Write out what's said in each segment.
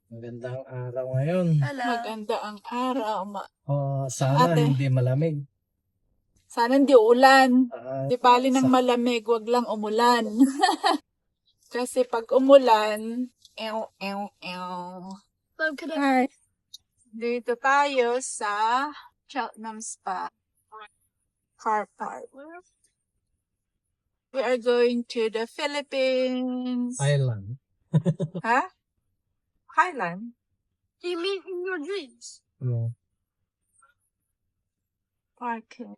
Magandang araw ngayon. Maganda ang araw. Sana Ate. hindi malamig. Sana hindi ulan. Ah, Di bali ng malamig, wag lang umulan. Kasi pag umulan, Hi. Dito tayo sa Cheltenham Spa car park. We are going to the Philippines. Island. Huh? Highland? Do you mean in your dreams? Yeah. Parking.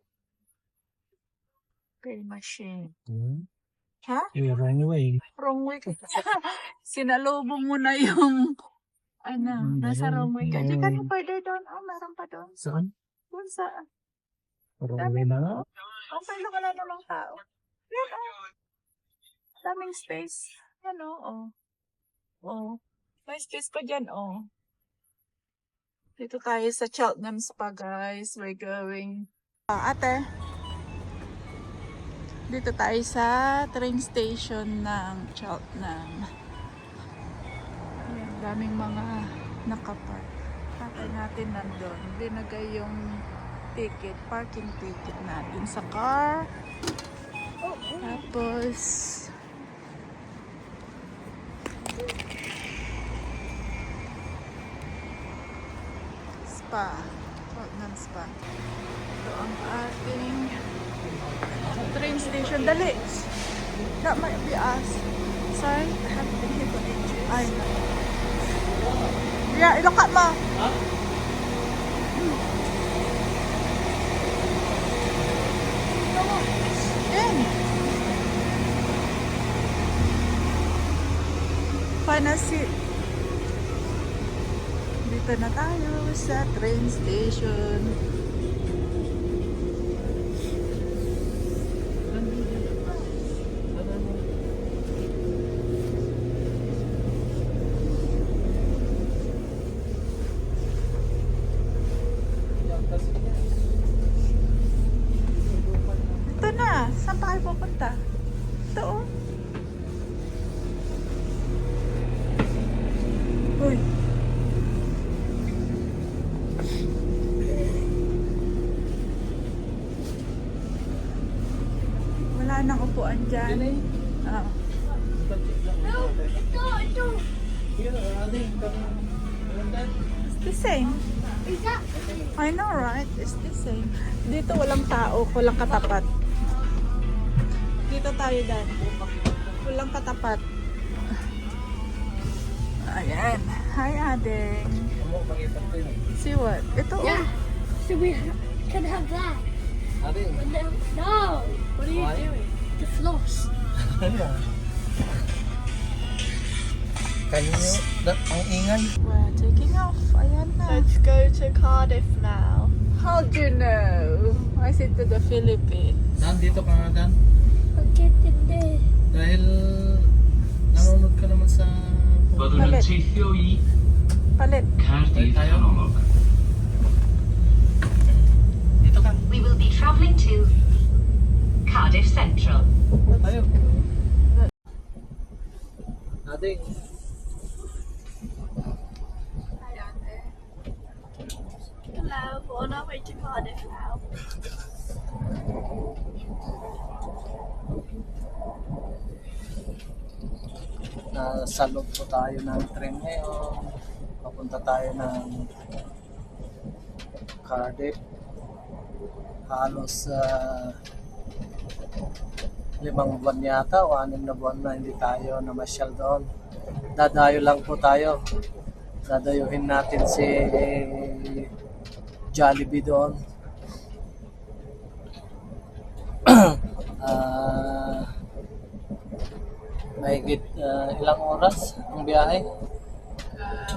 Pay machine. Hmm? Ha? You're wrong way. Wrong way ka. Sinalubong mo na yung nasa wrong way ka. Di ka na further doon. Meron pa doon. Saan? Doon sa, Wrong way na nga. pero wala namang tao. Yan, daming space. Yan, may space pa dyan, Dito tayo sa Cheltenham Spa, guys. We're going. Ate. Dito tayo sa train station ng Cheltenham. Ayan, daming mga nakapark. Tatay natin nandun. Binagay yung ticket, parking ticket natin sa car. Tapos, spa. Cheltenham Spa. Ito ang ating train station. Dali! That might be us. Sorry? I haven't been here for ages. I know. Yeah, look at ma. In. Find a seat. Dito na tayo sa train station. Ito na. Saan pa kayo pupunta? Ito, Uy. Wala nang upuan dyan. No, no. It's the same. Is that? I know, right? It's the same. Dito walang tao, walang katapat. Dito tayo, Dan. Walang katapat. Ayan. Hi, Adeng. See what? Ito, Yeah. So we can have that. But no. What are you doing? The floss. Ang ingay. We're taking off. Ayan na. Let's go to Cardiff now. How do you know? I said to the Philippines. Dan, dito ka nga, Dan. Get in there. Dahil nanonood ka naman sa... Byddwn yn teithio i Palit. Caerdydd Canolog. Dito ka. We will be travelling to Cardiff Central. Tayo. Ading. Hello, we're on our way to Cardiff now. Sa loob po tayo ng train ngayon. Papunta tayo ng Cardiff. Halos 5 buwan yata o 6 na buwan na hindi tayo namasyal doon. Dadayo lang po tayo. Dadayuhin natin si Jollibee doon. Mahigit ilang oras ang biyahe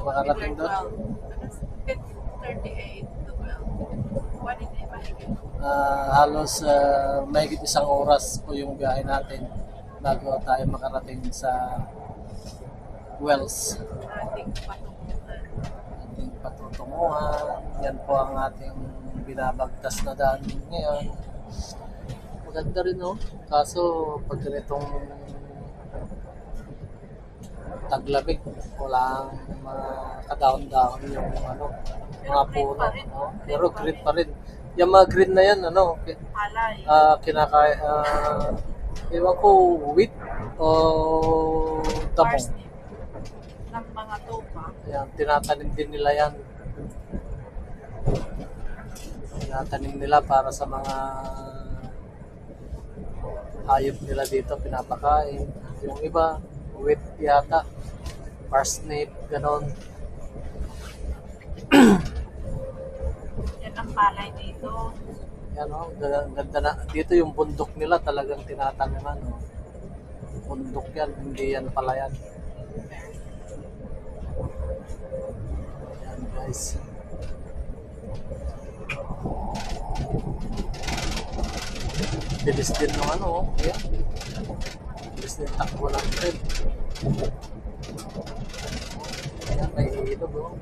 makarating doon. 38 to 12. What is it? Halos mahigit 1 oras po yung biyahe natin bago tayo makarating sa Wales. Ating patunguhan. Ating patutunguhan. Yan po ang ating binabagtas na daan ngayon. Maganda rin, no? Kaso pag ganitong taglamig. Walang mga kadahon-dahon yung ano, mga puno. No? Pero green pa rin. Yung mga green na yan, ano, Alay. kinakain, ewan ko, wheat o damo. Parsnip. Ng mga topa. Yan, tinatanim din nila yan. Tinatanim nila para sa mga hayop nila dito, pinapakain. Yung iba, wheat yata, parsnip, ganon. Yan ang palay dito. Yan o, ganda na. Dito yung bundok nila talagang tinataniman. Oh. Bundok yan, hindi yan palayan. Yan guys. Bilis din ng ano, oh. Yan. Bilis din takbo ng trip. Yan, may ilog oh.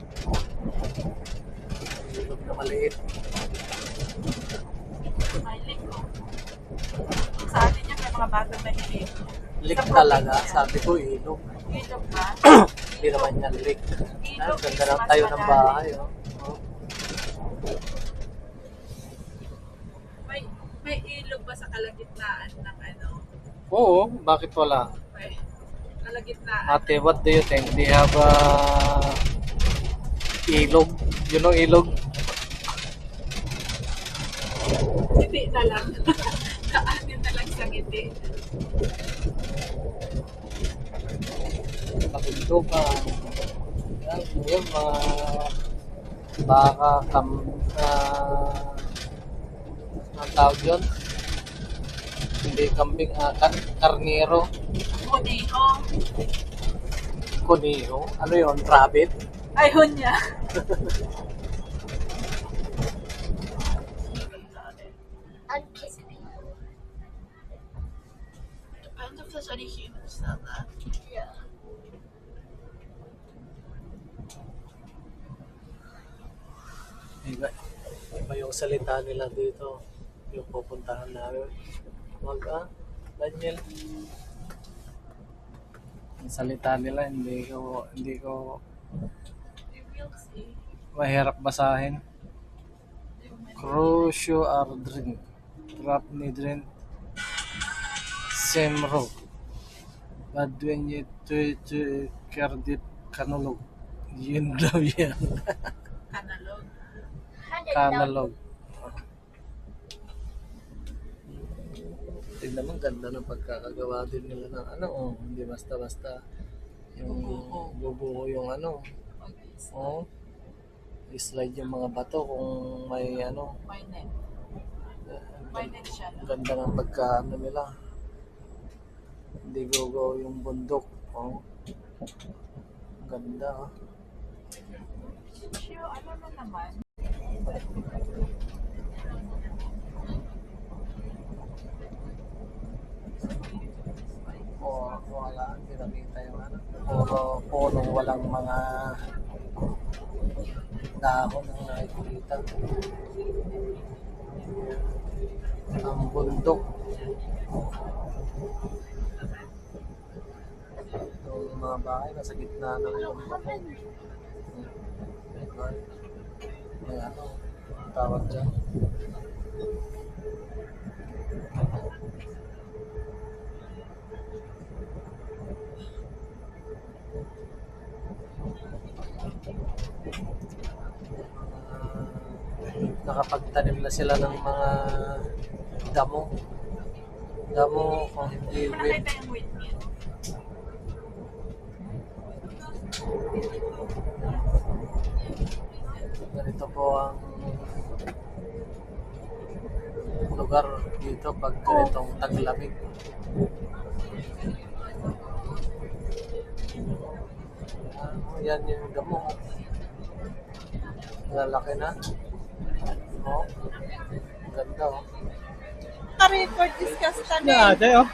May ilog na maliit. Ay, liko. Sa atin yan, may mga batang nahilig. Lik talaga, sabi ko ilog. Ilog ba? Hindi naman yan lik. Ilog Ganda is lang mas tayo ng malalim. bahay. Oh. Oh. May ilog ba sa kalagitnaan ng ano? Oo, bakit wala? May kalagitnaan. Ate, what do you think? They have ilog? You know ilog? Ngiti na lang. Kaanin na lang sa ngiti. Pagundo ka. Yan, yun, mga baka, ang tawag yun? Hindi kambing, karnero, Kudiho. kuniho. Ano yun? Rabbit? Ay, hunya. And kiss me. Depends if there's any humans down there. Yeah. Iba yung salita nila dito. Yung pupuntahan namin. Daniel. Ang salita nila, hindi ko You will see. mahirap basahin. Crucio Ardrin. Trap Nidrin. Semro. Badwenye Tuitu Kardip Kanulog. Yun daw yan. Analog. Kanalog. Tignan mo, ganda ng pagkakagawa din nila ng ano, oh, hindi basta-basta yung bubuho yung ano, oh, i-slide yung mga bato kung may ano, May net. May net siya. ganda ng pagkaano nila, hindi go yung bundok, oh, ganda, oh. Chicho, ano na naman? Wala, hindi nakita yung ano, puro punong walang mga dahon ang nakikita. Ang bundok. Yung mga bahay nasa gitna ng bundok. May ano, ang tawag dyan. Nakapagtanim na sila ng mga damo. Damo kung hindi wheat. Nakita yung windmill. Ganito po ang lugar dito pag ganitong taglamig. Yan yung damo. Lalaki na. Oh. Ganda oh. Na-record discuss kami. Ada oh.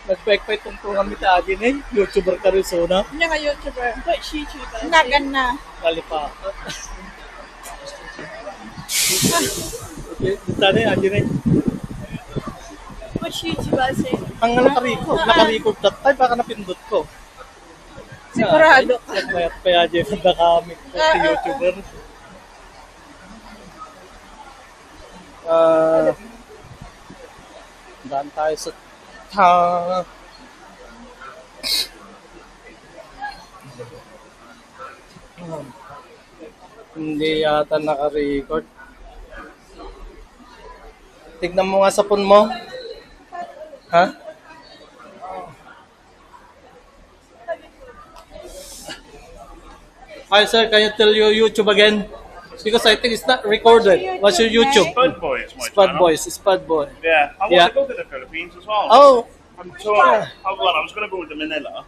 Nagpekpek tungkol kami sa adin eh. YouTuber ka rin so na. Niya nga YouTuber. But she YouTuber. Nagan na. Kalipa. Okay, sana yung adin eh. But she YouTuber say. Ang nakarecord that time baka napindot ko. Sigurado ka. Mayat pa dyan nakamit ko si YouTuber. Daan tayo sa hindi yata naka-record. Tignan mo nga sa phone mo. Ha? Hi sir, can you tell your YouTube again? Because I think it's not recorded. What's your YouTube? Spud Boy is my Spud channel. Boys, Spud Boy. Yeah, I want Yeah. to go to the Philippines as well. Oh, I'm told. Hold on, I was going to go to Manila,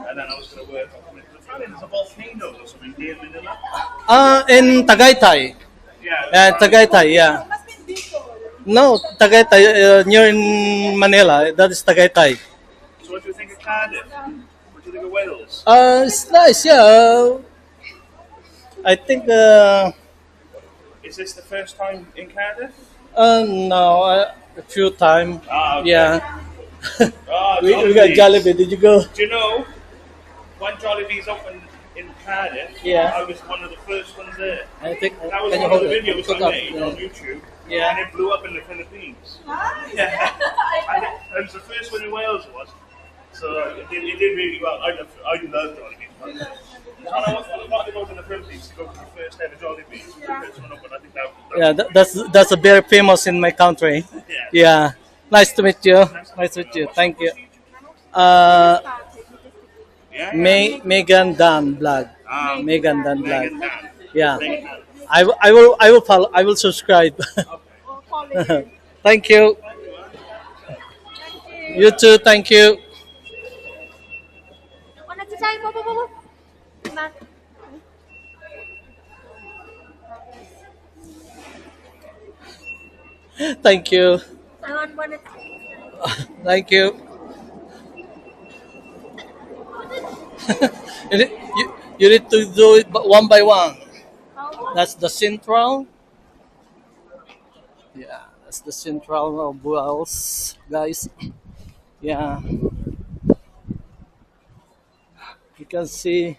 and then I was going to work. Apparently, there's a volcano or something near Manila. in Tagaytay. Yeah. Tagaytay, yeah. No, Tagaytay, near in Manila. That is Tagaytay. So, what do you think of Cardiff? What do you think of Wales? It's nice, yeah. I think, Is this the first time in Cardiff? no, a few times. Ah, okay. Yeah. Ah, We got Jollibee. Did you go? Do you know when Jollibee's opened in Cardiff? Yeah. I was one of the first ones there. I think. That was Can you one of hold the it? videos Pick I up. made on YouTube. Yeah. And it blew up in the Philippines. Yeah. And it was the first one in Wales, it was. So it did really well. I love Jollibee. And I want to go to the Philippines to go to the first ever Jollibee. The first one opened, I think that Yeah, that's a very famous in my country. Yeah. Yeah. Nice to meet you. Nice to meet you. Thank you. Yeah. Megan Dan Vlog. Megan Dan Vlog. Megan Dan. Yeah. Megan Dan. I will follow. I will subscribe. Thank you. You too. Thank you. Thank you. Thank you. You need to do it one by one. That's the central. Yeah, that's the central of Wales, guys. Yeah. You can see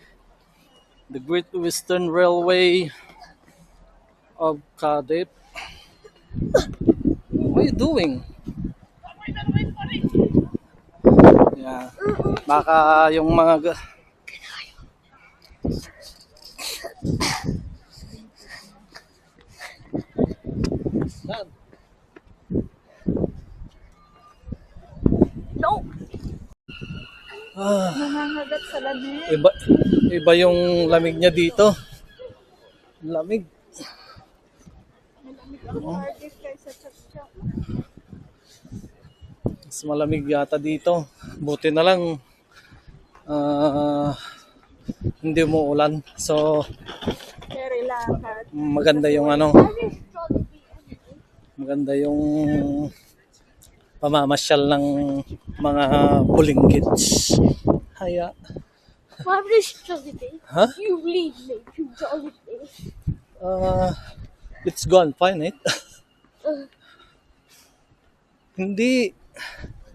the Great Western Railway of Cardiff. What are you doing? Yeah. Baka yung mga Dad. No! Nangangagat sa lamig. Iba yung lamig niya dito. Lamig. Cardiff kaysa Chakchak. Mas malamig yata dito. Buti na lang hindi mo ulan. So Very lakad. maganda yung maganda yung pamamasyal ng mga bulinggits. Haya. Mom, this Jollibee. Huh? You lead me to Jollibee. It's gone, fine, eh? Hindi.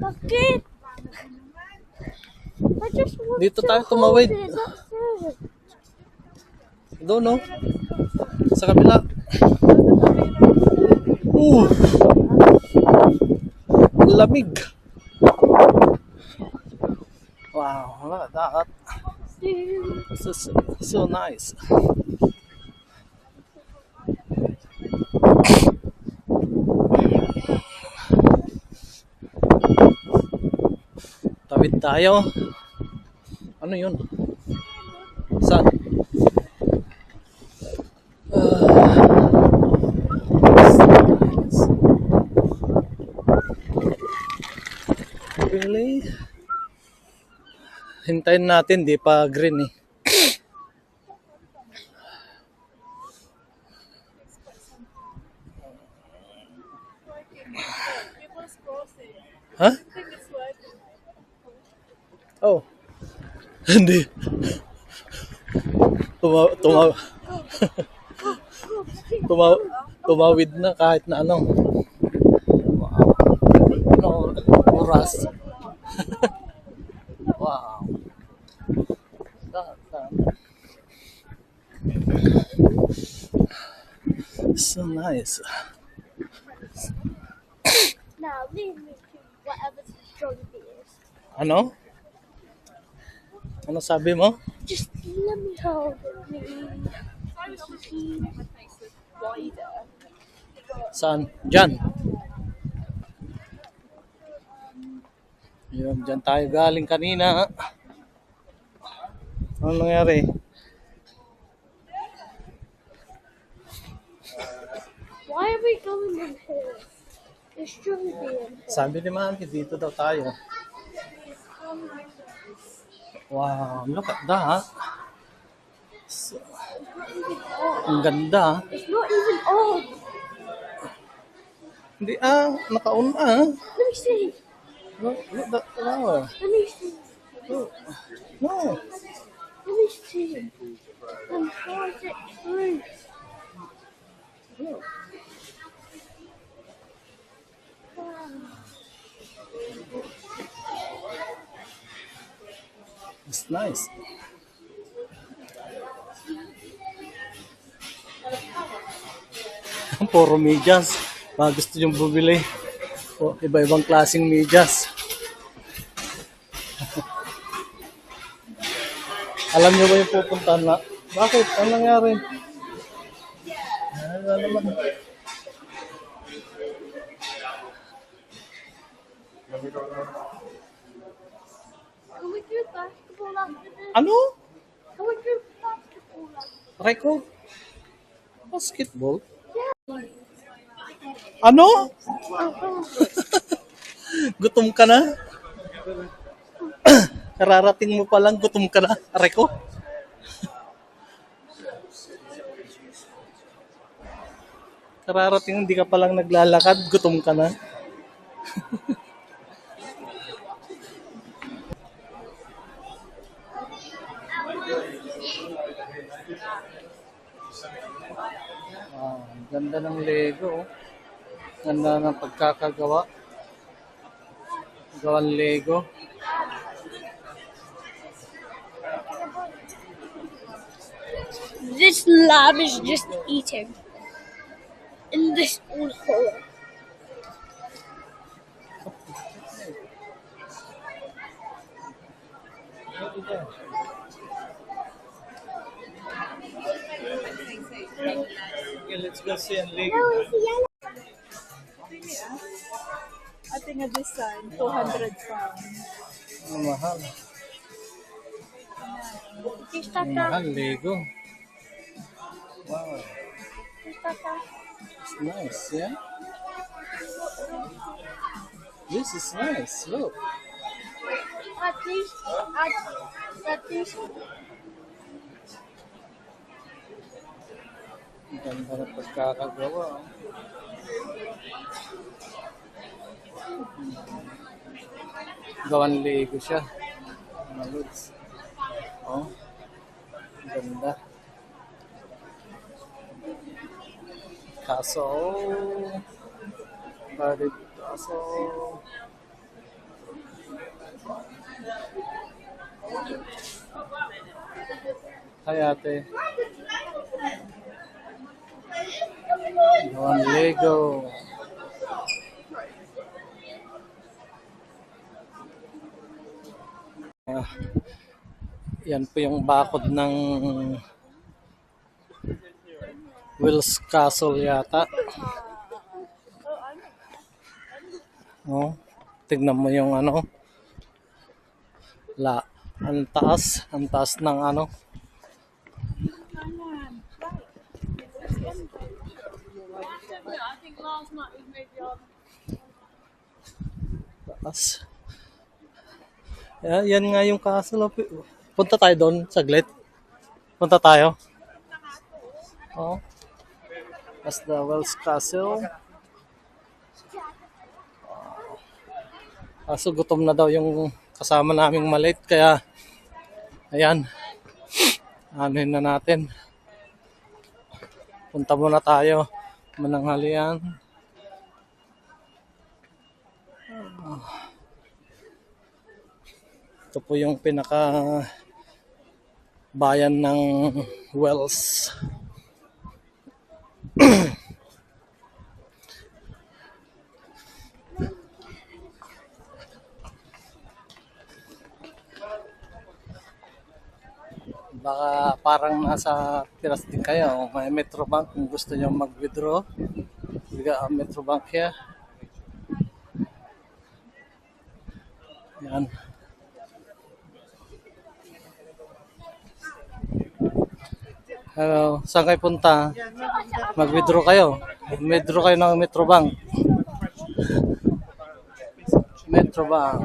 Bakit? I just want Dito to tayo hold tumawid. it. That's it. Doon, no? Sa kabila. Lamig. Wow, look at that. This is so nice. Tawid tayo. Ano yun? Saan? Really? Hintayin natin, di pa green eh. Huh? Oh. Hindi. Tumawid na kahit na ano. Wow. Ano oras? Wow. It's so nice. Now leave me to whatever the Jollibee is. Ano? Ano sabi mo? Just let me hold it, please. Saan? Diyan. Yun, dyan tayo galing kanina. Ano nangyari? Why are we going in here? There's Jollibee in here. Sabi ni Mami, dito daw tayo. Wow, look at that. So, ang ganda. It's not even on. Hindi naka-on Let me see. Look at that flower. Let me see. No. Let me see. And how is it through? It's nice. Puro medyas. Baka gusto nyo bumili. O, iba-ibang klaseng medyas. Alam nyo ba yung pupuntahan na? Bakit? Ano nangyari? Ano naman? Can we do basketball after this? Ano? Can we do basketball after Reko? Basketball? Ano? Gutom ka na? Kararating mo pa lang, gutom ka na. Reko? Kararating, hindi ka pa lang naglalakad, gutom ka na. Ang ganda ng Lego. Ganda ng pagkakagawa. Gawan Lego. This lab is just eating. In this old hole. Okay, let's go see ang Lego. Ate nga design, 200 pounds. Ang mahal. Just Ang mahal, Lego. Wow. It's nice, yeah? This is nice, look. at least. Ang ganda ng pagkakagawa. Oh. Gawan Lego siya. Mga lods. Oh. Ang ganda. Kaso. Balik kaso. Hi ate. Gawan Lego. Yan po yung bakod ng Will's Castle yata. Oh, tignan mo yung ano. Ang taas ng ano. Taas. Yan nga yung castle. Punta tayo doon, saglit. Punta tayo. Oh. That's the Wells Castle. Kaso gutom na daw yung kasama naming maliit. Kaya, ayan. Anuhin na natin. Punta muna tayo. Mananghalian. Ito po yung pinaka bayan ng Wells. Baka parang nasa Piras din kayo. May Metrobank kung gusto nyo mag-withdraw. Biga ang Metrobank here. Yan. Hello, saan kayo punta? Mag-withdraw kayo. Mag-withdraw kayo ng Metrobank. Metrobank.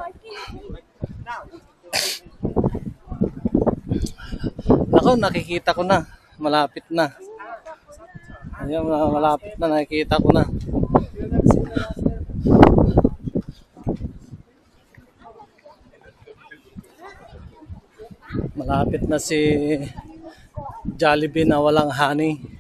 Ako, nakikita ko na. Malapit na. Ayun, malapit na. Nakikita ko na. Malapit na si Jollibee na walang honey.